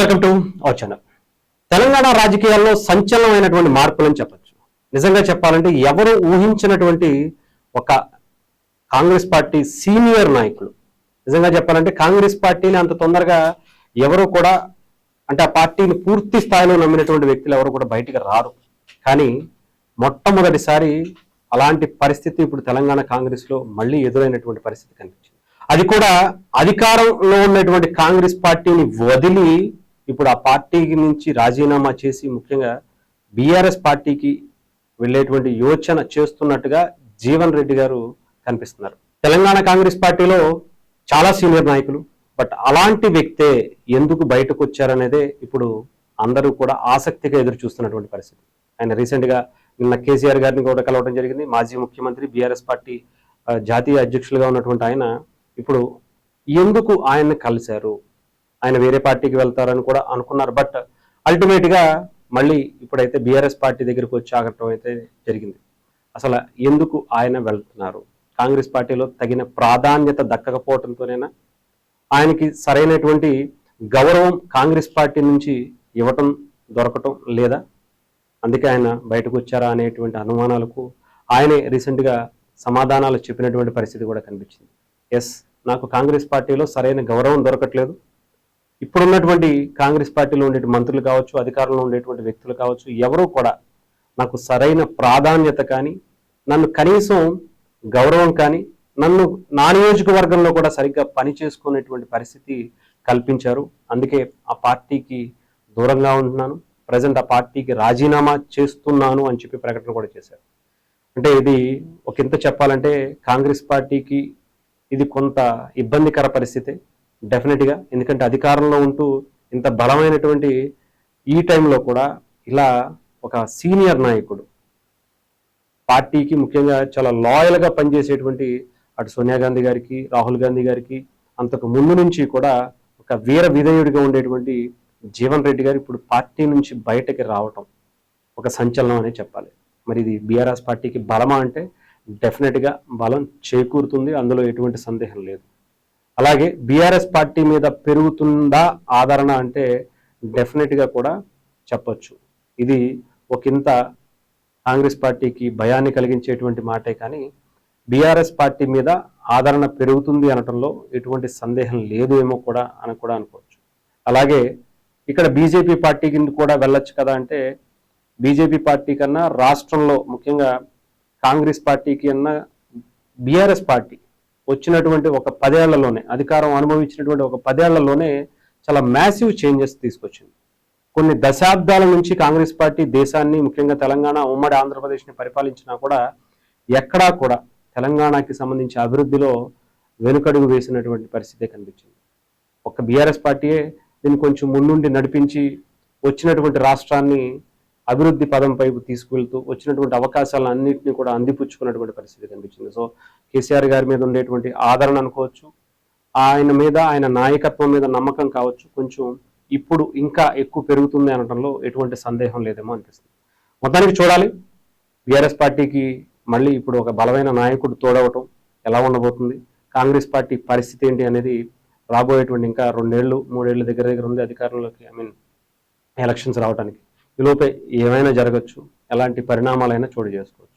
Welcome to our channel. Telangana రాజకీయాల్లో సంచలనమైనటువంటి మార్పులని చెప్పచ్చు. నిజంగా చెప్పాలంటే ఎవరు ఊహించినటువంటి ఒక కాంగ్రెస్ పార్టీ సీనియర్ నాయకులు, నిజంగా చెప్పాలంటే కాంగ్రెస్ పార్టీని అంత తొందరగా ఎవరు కూడా అంటే ఆ పార్టీని పూర్తి స్థాయిలో నమ్మినటువంటి వ్యక్తులు ఎవరు కూడా బయటికి రారు. కానీ మొట్టమొదటిసారి అలాంటి పరిస్థితి ఇప్పుడు తెలంగాణ కాంగ్రెస్ లో మళ్ళీ ఎదురైనటువంటి పరిస్థితి కనిపించింది. అది కూడా అధికారంలో ఉన్నటువంటి కాంగ్రెస్ పార్టీని వదిలి ఇప్పుడు ఆ పార్టీకి నుంచి రాజీనామా చేసి ముఖ్యంగా బీఆర్ఎస్ పార్టీకి వెళ్ళేటువంటి యోచన చేస్తున్నట్టుగా జీవన్ రెడ్డి గారు కనిపిస్తున్నారు. తెలంగాణ కాంగ్రెస్ పార్టీలో చాలా సీనియర్ నాయకులు, బట్ అలాంటి వ్యక్తే ఎందుకు బయటకు వచ్చారనేదే ఇప్పుడు అందరూ కూడా ఆసక్తిగా ఎదురు చూస్తున్నటువంటి పరిస్థితి. ఆయన రీసెంట్ గా నిన్న కేసీఆర్ గారిని కూడా కలవడం జరిగింది. మాజీ ముఖ్యమంత్రి, బీఆర్ఎస్ పార్టీ జాతీయ అధ్యక్షులుగా ఉన్నటువంటి ఆయన ఇప్పుడు ఎందుకు ఆయన్ని కలిశారు, ఆయన వేరే పార్టీకి వెళ్తారని కూడా అనుకున్నారు. బట్ అల్టిమేట్ గా మళ్ళీ ఇప్పుడైతే బీఆర్ఎస్ పార్టీ దగ్గరికి వచ్చి ఆగటం అయితే జరిగింది. అసలు ఎందుకు ఆయన వెళ్తున్నారు, కాంగ్రెస్ పార్టీలో తగిన ప్రాధాన్యత దక్కకపోవడంతోనేనా, ఆయనకి సరైనటువంటి గౌరవం కాంగ్రెస్ పార్టీ నుంచి ఇవ్వటం దొరకటం లేదా, అందుకే ఆయన బయటకు వచ్చారా అనేటువంటి అనుమానాలకు ఆయనే రీసెంట్గా సమాధానాలు చెప్పినటువంటి పరిస్థితి కూడా కనిపించింది. ఎస్, నాకు కాంగ్రెస్ పార్టీలో సరైన గౌరవం దొరకట్లేదు, ఇప్పుడున్నటువంటి కాంగ్రెస్ పార్టీలో ఉండే మంత్రులు కావచ్చు, అధికారంలో ఉండేటువంటి వ్యక్తులు కావచ్చు, ఎవరూ కూడా నాకు సరైన ప్రాధాన్యత కానీ, నన్ను కనీసం గౌరవం కానీ, నన్ను నా నియోజకవర్గంలో కూడా సరిగ్గా పని చేసుకునేటువంటి పరిస్థితి కల్పించారు. అందుకే ఆ పార్టీకి దూరంగా ఉంటున్నాను, ప్రజెంట్ ఆ పార్టీకి రాజీనామా చేస్తున్నాను అని చెప్పి ప్రకటన కూడా చేశారు. అంటే ఇది ఒకంత చెప్పాలంటే కాంగ్రెస్ పార్టీకి ఇది కొంత ఇబ్బందికర పరిస్థితి డెఫినెట్గా. ఎందుకంటే అధికారంలో ఉంటూ ఇంత బలమైనటువంటి ఈ టైంలో కూడా ఇలా ఒక సీనియర్ నాయకుడు, పార్టీకి ముఖ్యంగా చాలా లాయల్గా పనిచేసేటువంటి అటు సోనియా గాంధీ గారికి, రాహుల్ గాంధీ గారికి అంతకు ముందు నుంచి కూడా ఒక వీర విధేయుడిగా ఉండేటువంటి జీవన్ రెడ్డి గారు ఇప్పుడు పార్టీ నుంచి బయటకి రావటం ఒక సంచలనం అనే చెప్పాలి. మరి ఇది బీఆర్ఎస్ పార్టీకి బలమా అంటే డెఫినెట్గా బలం చేకూరుతుంది, అందులో ఎటువంటి సందేహం లేదు. అలాగే బీఆర్ఎస్ పార్టీ మీద పెరుగుతుందా ఆదరణ అంటే డెఫినెట్గా కూడా చెప్పొచ్చు. ఇది ఒకంత కాంగ్రెస్ పార్టీకి భయాన్ని కలిగించేటువంటి మాటే, కానీ బీఆర్ఎస్ పార్టీ మీద ఆదరణ పెరుగుతుంది అనటంలో ఎటువంటి సందేహం లేదు ఏమో కూడా అని కూడా అనుకోవచ్చు. అలాగే ఇక్కడ బీజేపీ పార్టీకి కూడా వెళ్ళొచ్చు కదా అంటే, బీజేపీ పార్టీ కన్నా రాష్ట్రంలో ముఖ్యంగా కాంగ్రెస్ పార్టీకి అన్న బీఆర్ఎస్ పార్టీ వచ్చినటువంటి ఒక 10 ఏళ్లలోనే, అధికారం అనుభవించినటువంటి ఒక 10 ఏళ్లలోనే చాలా మ్యాసివ్ చేంజెస్ తీసుకొచ్చింది. కొన్ని దశాబ్దాల నుంచి కాంగ్రెస్ పార్టీ దేశాన్ని, ముఖ్యంగా తెలంగాణ ఉమ్మడి ఆంధ్రప్రదేశ్ని పరిపాలించినా కూడా ఎక్కడా కూడా తెలంగాణకి సంబంధించి అభివృద్ధిలో వెనుకడుగు వేసినటువంటి పరిస్థితే కనిపించింది. ఒక బీఆర్ఎస్ పార్టీయే దీన్ని కొంచెం ముందుండి నడిపించి వచ్చినటువంటి రాష్ట్రాన్ని అభివృద్ధి పదంపై తీసుకువెళ్తూ వచ్చినటువంటి అవకాశాలను అన్నింటినీ కూడా అందిపుచ్చుకున్నటువంటి పరిస్థితి కనిపించింది. సో కేసీఆర్ గారి మీద ఉండేటువంటి ఆదరణ అనుకోవచ్చు, ఆయన మీద, ఆయన నాయకత్వం మీద నమ్మకం కావచ్చు, కొంచెం ఇప్పుడు ఇంకా ఎక్కువ పెరుగుతుంది అనడంలో ఎటువంటి సందేహం లేదేమో అనిపిస్తుంది. మొత్తానికి చూడాలి, బీఆర్ఎస్ పార్టీకి మళ్ళీ ఇప్పుడు ఒక బలమైన నాయకుడు తోడవటం ఎలా ఉండబోతుంది, కాంగ్రెస్ పార్టీ పరిస్థితి ఏంటి అనేది రాబోయేటువంటి ఇంకా 2 ఏళ్ళు 3 ఏళ్ళు దగ్గర ఉంది అధికారంలోకి, ఎలక్షన్స్ రావడానికి. ఈలోపే ఏమైనా జరగచ్చు, ఎలాంటి పరిణామాలైనా చోటు చేసుకోవచ్చు.